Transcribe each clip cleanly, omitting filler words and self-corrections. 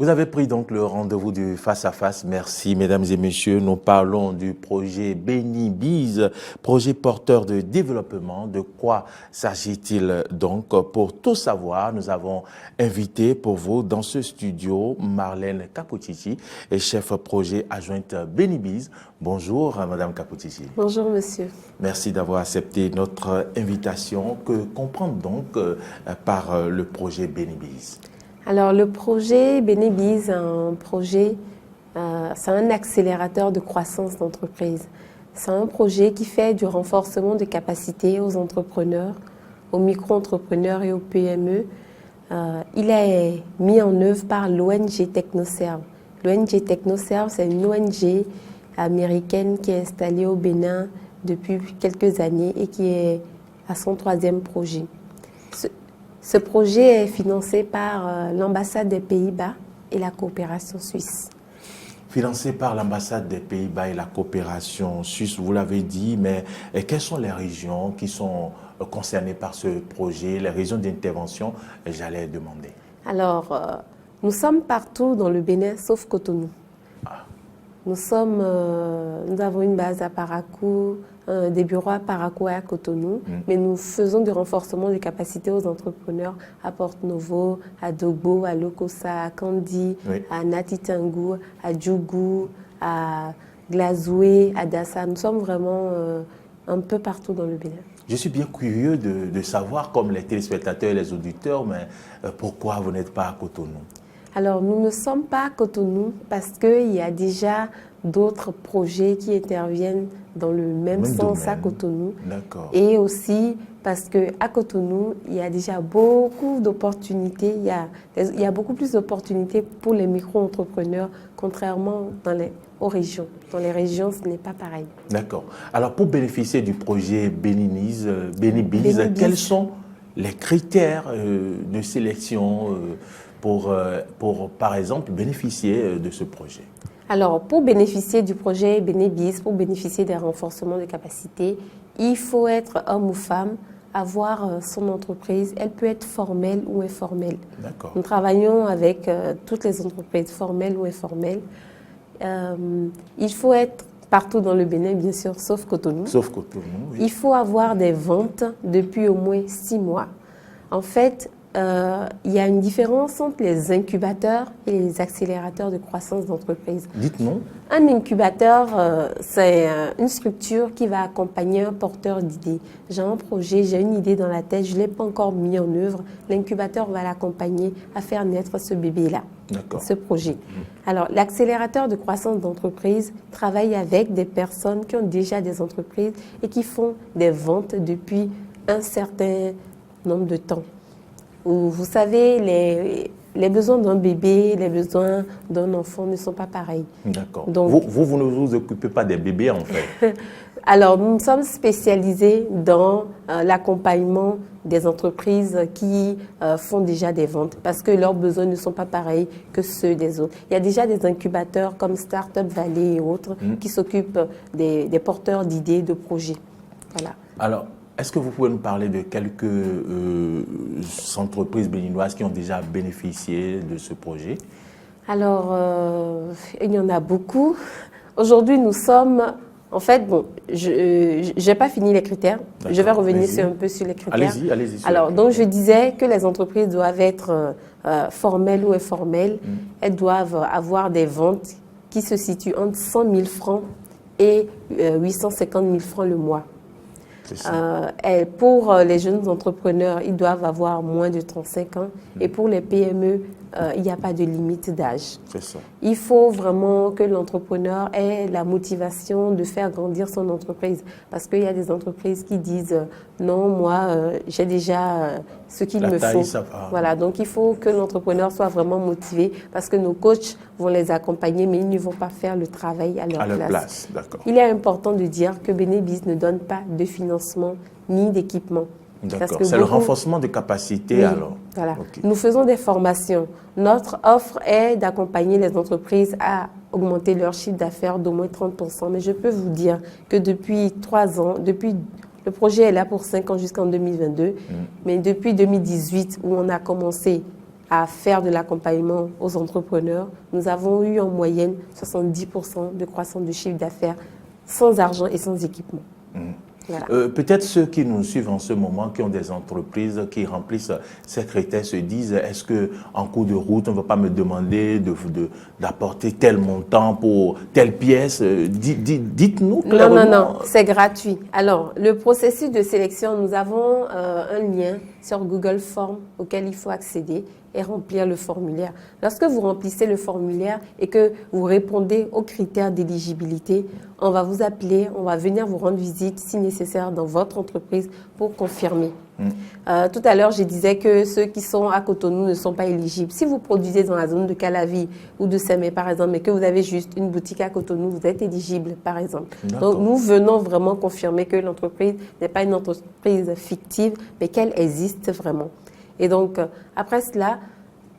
Vous avez pris donc le rendez-vous du face-à-face. Merci, mesdames et messieurs. Nous parlons du projet BeniBiz, projet porteur de développement. De quoi s'agit-il donc? Pour tout savoir, nous avons invité pour vous dans ce studio Marlène Kapouchichi, chef projet adjointe BeniBiz. Bonjour, madame Kapouchichi. Bonjour, monsieur. Merci d'avoir accepté notre invitation. Que comprendre donc par le projet BeniBiz? Alors, le projet BeniBiz, c'est un accélérateur de croissance d'entreprise. C'est un projet qui fait du renforcement de capacités aux entrepreneurs, aux micro-entrepreneurs et aux PME. Il est mis en œuvre par l'ONG Technoserve. L'ONG Technoserve, c'est une ONG américaine qui est installée au Bénin depuis quelques années et qui est à son 3e projet. Ce projet est financé par l'ambassade des Pays-Bas et la coopération suisse. Financé par l'ambassade des Pays-Bas et la coopération suisse, vous l'avez dit, mais quelles sont les régions qui sont concernées par ce projet, les régions d'intervention, j'allais demander. Alors, nous sommes partout dans le Bénin, sauf Cotonou. Nous avons une base à Parakou, des bureaux à Parakou et à Cotonou, mais nous faisons du renforcement des capacités aux entrepreneurs à Porto-Novo, à Dogbo, à Lokossa, à Kandi, à Natitangu, à Djougou, à Glazoué, à Dassa. Nous sommes vraiment un peu partout dans le Bénin. Je suis bien curieux de savoir, comme les téléspectateurs et les auditeurs, mais pourquoi vous n'êtes pas à Cotonou? Alors, nous ne sommes pas à Cotonou parce qu'il y a déjà d'autres projets qui interviennent dans le même sens à Cotonou. Et aussi parce qu'à Cotonou, il y a déjà beaucoup d'opportunités. Il y a beaucoup plus d'opportunités pour les micro-entrepreneurs, contrairement aux régions. Dans les régions, ce n'est pas pareil. D'accord. Alors, pour bénéficier du projet BeniBiz, quels sont les critères de sélection pour, par exemple, bénéficier de ce projet? Alors, pour bénéficier du projet BeniBiz, pour bénéficier des renforcements de capacités, il faut être homme ou femme, avoir son entreprise. Elle peut être formelle ou informelle. D'accord. Nous travaillons avec toutes les entreprises formelles ou informelles. Il faut être partout dans le Bénin, bien sûr, sauf Cotonou. Sauf Cotonou, oui. Il faut avoir des ventes depuis au moins 6 mois. En fait, il y a une différence entre les incubateurs et les accélérateurs de croissance d'entreprise. Dites-nous. Un incubateur, c'est une structure qui va accompagner un porteur d'idées. J'ai un projet, j'ai une idée dans la tête, je ne l'ai pas encore mis en œuvre. L'incubateur va l'accompagner à faire naître ce bébé-là, ce projet. Alors, l'accélérateur de croissance d'entreprise travaille avec des personnes qui ont déjà des entreprises et qui font des ventes depuis un certain nombre de temps. Vous savez, les besoins d'un bébé, les besoins d'un enfant ne sont pas pareils. D'accord. Donc, vous ne vous occupez pas des bébés, en fait? Alors, nous sommes spécialisés dans l'accompagnement des entreprises qui font déjà des ventes parce que leurs besoins ne sont pas pareils que ceux des autres. Il y a déjà des incubateurs comme Startup Valley et autres qui s'occupent des porteurs d'idées, de projets. Voilà. Alors, est-ce que vous pouvez nous parler de quelques entreprises béninoises qui ont déjà bénéficié de ce projet? Alors, il y en a beaucoup. Aujourd'hui, nous sommes... En fait, bon, je n'ai pas fini les critères. Je vais revenir un peu sur les critères. Allez-y. Alors, donc, je disais que les entreprises doivent être formelles ou informelles. Elles doivent avoir des ventes qui se situent entre 100 000 francs et 850 000 francs le mois. Et pour les jeunes entrepreneurs, ils doivent avoir moins de 35 ans. Et pour les PME, il n'y a pas de limite d'âge. C'est ça. Il faut vraiment que l'entrepreneur ait la motivation de faire grandir son entreprise. Parce qu'il y a des entreprises qui disent non, moi, j'ai déjà ce qu'il me faut. Ça va. Voilà, donc il faut que l'entrepreneur soit vraiment motivé parce que nos coachs vont les accompagner, mais ils ne vont pas faire le travail à leur place. D'accord. Il est important de dire que BeniBiz ne donne pas de financement ni d'équipement. D'accord, c'est le renforcement de capacités alors. Voilà. Nous faisons des formations. Notre offre est d'accompagner les entreprises à augmenter leur chiffre d'affaires d'au moins 30%. Mais je peux vous dire que depuis 3 ans, le projet est là pour 5 ans jusqu'en 2022, mais depuis 2018 où on a commencé à faire de l'accompagnement aux entrepreneurs, nous avons eu en moyenne 70% de croissance du chiffre d'affaires sans argent et sans équipement. Voilà. Peut-être ceux qui nous suivent en ce moment, qui ont des entreprises qui remplissent ces critères, se disent, est-ce qu'en cours de route, on ne va pas me demander d'apporter tel montant pour telle pièce? Dites-nous clairement. Non, c'est gratuit. Alors, le processus de sélection, nous avons un lien sur Google Forms auquel il faut accéder et remplir le formulaire. Lorsque vous remplissez le formulaire et que vous répondez aux critères d'éligibilité, on va vous appeler, on va venir vous rendre visite si nécessaire dans votre entreprise pour confirmer. Tout à l'heure, je disais que ceux qui sont à Cotonou ne sont pas éligibles. Si vous produisez dans la zone de Calavi ou de Sémé, par exemple, mais que vous avez juste une boutique à Cotonou, vous êtes éligible, par exemple. Donc, nous venons vraiment confirmer que l'entreprise n'est pas une entreprise fictive, mais qu'elle existe vraiment. Et donc, après cela,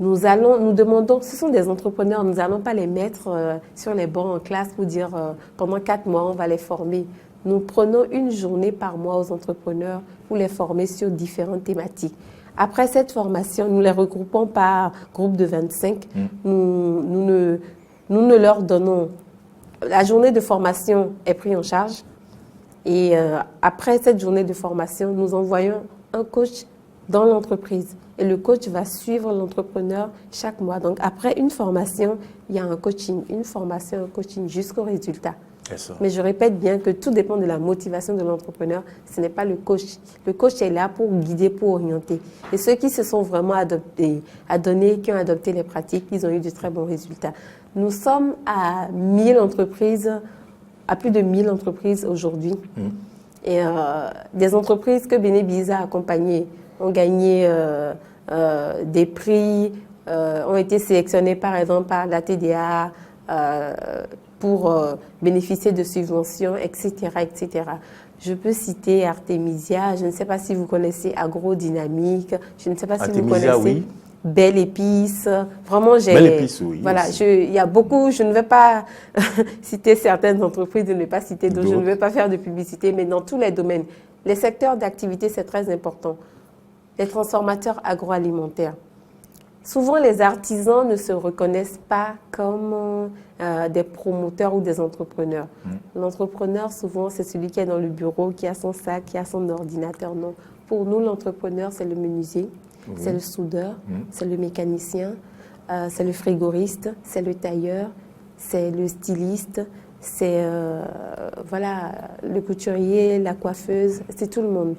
nous demandons, ce sont des entrepreneurs, nous n'allons pas les mettre sur les bancs en classe pour dire pendant 4 mois, on va les former. Nous prenons une journée par mois aux entrepreneurs pour les former sur différentes thématiques. Après cette formation, nous les regroupons par groupe de 25. Nous ne leur donnons... La journée de formation est prise en charge. Et après cette journée de formation, nous envoyons un coach dans l'entreprise. Et le coach va suivre l'entrepreneur chaque mois. Donc, après une formation, il y a un coaching. Une formation, un coaching jusqu'au résultat. Mais je répète bien que tout dépend de la motivation de l'entrepreneur. Ce n'est pas le coach. Le coach est là pour guider, pour orienter. Et ceux qui se sont vraiment adonnés, qui ont adopté les pratiques, ils ont eu de très bons résultats. Nous sommes à 1000 entreprises, à plus de 1000 entreprises aujourd'hui. Et des entreprises que Bénébiz a accompagnées ont gagné des prix, ont été sélectionnées par exemple par la TDA pour bénéficier de subventions, etc., etc. Je peux citer Artemisia, je ne sais pas si vous connaissez Agrodynamique, je ne sais pas si vous connaissez oui. Belle Épice. Vraiment, j'ai... Belle Épice, oui. Voilà, il y a beaucoup, je ne vais pas citer certaines entreprises, je ne vais pas citer d'autres, je ne vais pas faire de publicité, mais dans tous les domaines. Les secteurs d'activité, c'est très important. Les transformateurs agroalimentaires. Souvent, les artisans ne se reconnaissent pas comme des promoteurs ou des entrepreneurs. L'entrepreneur, souvent, c'est celui qui est dans le bureau, qui a son sac, qui a son ordinateur. Non. Pour nous, l'entrepreneur, c'est le menuisier, c'est le soudeur, c'est le mécanicien, c'est le frigoriste, c'est le tailleur, c'est le styliste, c'est voilà, le couturier, la coiffeuse, c'est tout le monde.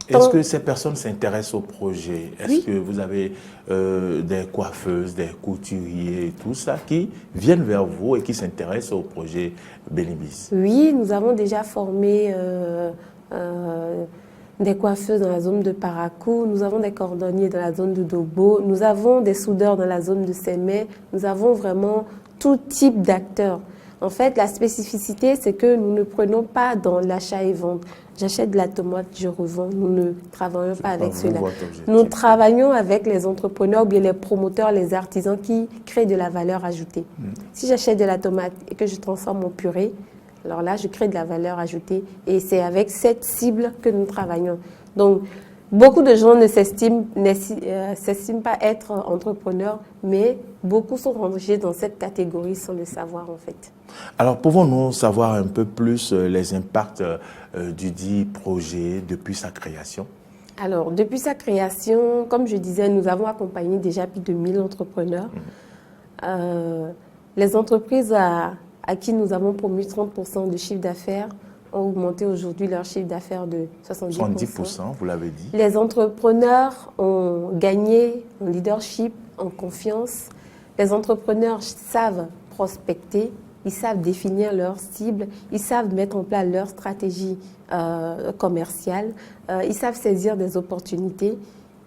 Est-ce que ces personnes s'intéressent au projet? Est-ce que vous avez des coiffeuses, des couturiers, tout ça, qui viennent vers vous et qui s'intéressent au projet Bénébiz? Oui, nous avons déjà formé des coiffeuses dans la zone de Parakou, nous avons des cordonniers dans la zone de Dobo, nous avons des soudeurs dans la zone de Sémé, nous avons vraiment tout type d'acteurs. En fait, la spécificité, c'est que nous ne prenons pas dans l'achat et vente. J'achète de la tomate, je revends. Nous ne travaillons pas avec cela. Nous travaillons avec les entrepreneurs ou bien les promoteurs, les artisans qui créent de la valeur ajoutée. Si j'achète de la tomate et que je transforme en purée, alors là, je crée de la valeur ajoutée. Et c'est avec cette cible que nous travaillons. Donc, beaucoup de gens ne s'estiment pas être entrepreneurs, mais beaucoup sont rangés dans cette catégorie sans le savoir en fait. Alors, pouvons-nous savoir un peu plus les impacts du dit projet depuis sa création? Alors, depuis sa création, comme je disais, nous avons accompagné déjà plus de 1000 entrepreneurs. Les entreprises à qui nous avons promu 30% de chiffre d'affaires ont augmenté aujourd'hui leur chiffre d'affaires de 70%. 70%, vous l'avez dit. Les entrepreneurs ont gagné en leadership, en confiance. Les entrepreneurs savent prospecter, ils savent définir leurs cibles, ils savent mettre en place leur stratégie commerciale, ils savent saisir des opportunités,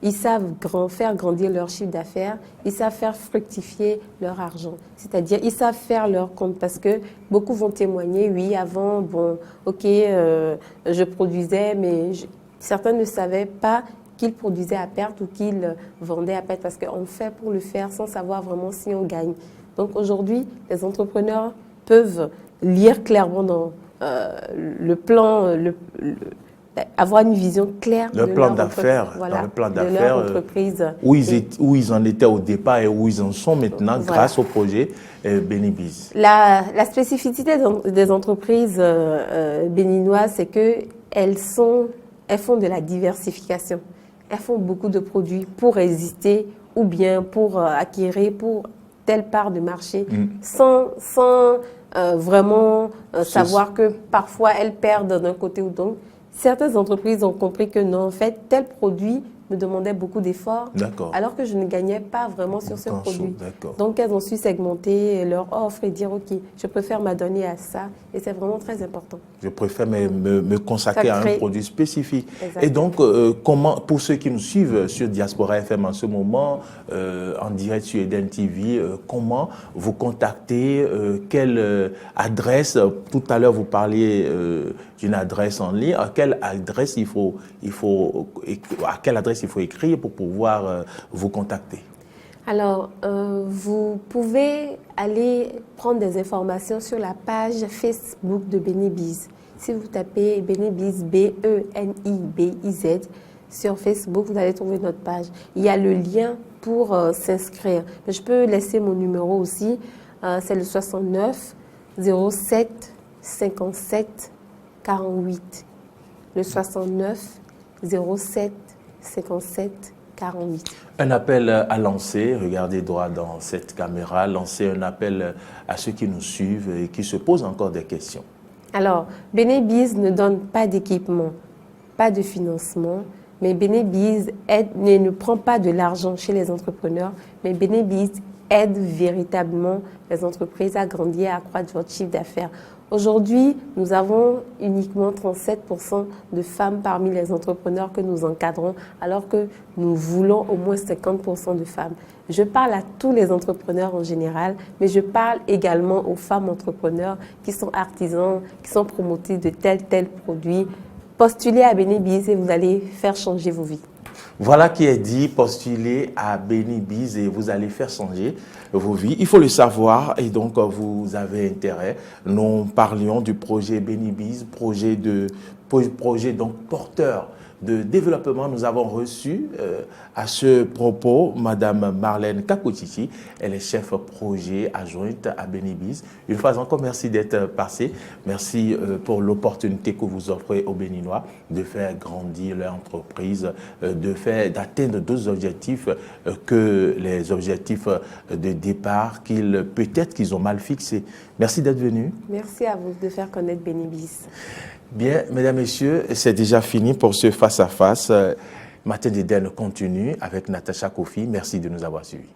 ils savent faire grandir leur chiffre d'affaires, ils savent faire fructifier leur argent. C'est-à-dire, ils savent faire leur compte parce que beaucoup vont témoigner, oui, avant, bon, ok, je produisais, mais certains ne savaient pas qu'ils produisaient à perte ou qu'ils vendaient à perte parce qu'on fait pour le faire sans savoir vraiment si on gagne. Donc aujourd'hui, les entrepreneurs peuvent lire clairement dans le plan avoir une vision claire le plan d'affaires, voilà, le plan de d'affaires, leur entreprise. Où ils en étaient au départ et où ils en sont maintenant Voilà. grâce au projet Bénibiz. La spécificité des entreprises béninoises, c'est qu'elles font de la diversification. Elles font beaucoup de produits pour résister ou bien pour acquérir pour telle part de marché sans vraiment savoir que parfois elles perdent d'un côté ou d'autre. Certaines entreprises ont compris que non, en fait, tel produit me demandait beaucoup d'efforts, alors que je ne gagnais pas vraiment sur ce produit. Donc, elles ont su segmenter leur offre et dire, OK, je préfère m'adonner à ça. Et c'est vraiment très important. Je préfère me consacrer à un produit spécifique. Exactement. Et donc, comment, pour ceux qui nous suivent sur Diaspora FM en ce moment, en direct sur Eden TV, comment vous contacter, quelle adresse, tout à l'heure vous parliez d'une adresse en ligne, à quelle adresse il faut écrire pour pouvoir vous contacter? Alors, vous pouvez aller prendre des informations sur la page Facebook de Bénibiz. Si vous tapez Bénibiz, B-E-N-I-B-I-Z, sur Facebook, vous allez trouver notre page. Il y a le lien pour s'inscrire. Je peux laisser mon numéro aussi. C'est le 69 07 57 48. Le 69 07 57 48. Un appel à lancer, regardez droit dans cette caméra, lancer un appel à ceux qui nous suivent et qui se posent encore des questions. Alors, Bénibiz ne donne pas d'équipement, pas de financement, mais Bénibiz ne prend pas de l'argent chez les entrepreneurs, mais Bénibiz aide véritablement les entreprises à grandir, à accroître votre chiffre d'affaires. Aujourd'hui, nous avons uniquement 37% de femmes parmi les entrepreneurs que nous encadrons, alors que nous voulons au moins 50% de femmes. Je parle à tous les entrepreneurs en général, mais je parle également aux femmes entrepreneurs qui sont artisans, qui sont promotrices de tel produit. Postulez à Bénibiz et vous allez faire changer vos vies. Voilà qui est dit, postulez à Bénibiz et vous allez faire changer vos vies. Il faut le savoir et donc vous avez intérêt. Nous parlions du projet Bénibiz, projet donc porteur de développement. Nous avons reçu à ce propos Madame Marlène Kakoutichi. Elle est chef projet adjointe à Bénibiz. Une fois encore, merci d'être passé. Merci pour l'opportunité que vous offrez aux Béninois de faire grandir leur entreprise, d'atteindre d'autres objectifs que les objectifs de départ peut-être qu'ils ont mal fixés. Merci d'être venu. Merci à vous de faire connaître Bénibiz. Bien, mesdames, messieurs, c'est déjà fini pour ce face-à-face. Matin d'Eden continue avec Natacha Kofi. Merci de nous avoir suivis.